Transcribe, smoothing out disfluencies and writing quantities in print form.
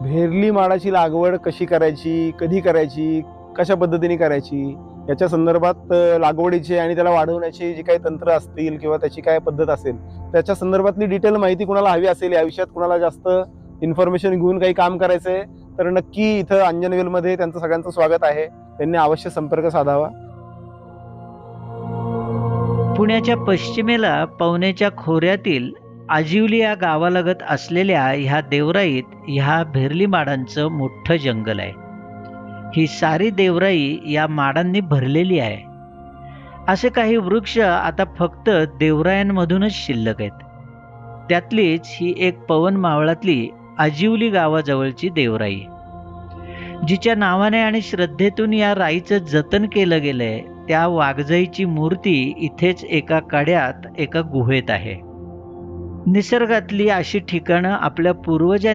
भेरली माडाची लागवड कशी करायची, कधी करायची, कशा पद्धतीने करायची, याच्या संदर्भात लागवडीचे आणि त्याला वाढवण्याची जी काही तंत्र असतील किंवा त्याची काय पद्धत असेल, त्याच्या संदर्भातली डिटेल माहिती कुणाला हवी असेल, या विषयात कुणाला जास्त इन्फॉर्मेशन घेऊन काही काम करायचंय, तर नक्की इथं अंजनवेलमध्ये त्यांचं सगळ्यांचं स्वागत आहे. त्यांनी अवश्य संपर्क साधावा. पुण्याच्या पश्चिमेला पवनेच्या खोऱ्यातील आजिवली या गावालगत असलेल्या ह्या देवराईत ह्या भेरली माडांचं मोठं जंगल आहे. ही सारी देवराई या माडांनी भरलेली आहे. असे काही वृक्ष आता फक्त देवरायांमधूनच शिल्लक आहेत. त्यातलीच ही एक पवन मावळातली आजिवली गावाजवळची देवराई, जिच्या नावाने आणि श्रद्धेतून या राईचं जतन केलं गेलंय. त्या वाघजाईची मूर्ती इथेच एका कड्यात एका गुहेत आहे. निसर्गातली अशी ठिकाणं आपल्या पूर्वजांनी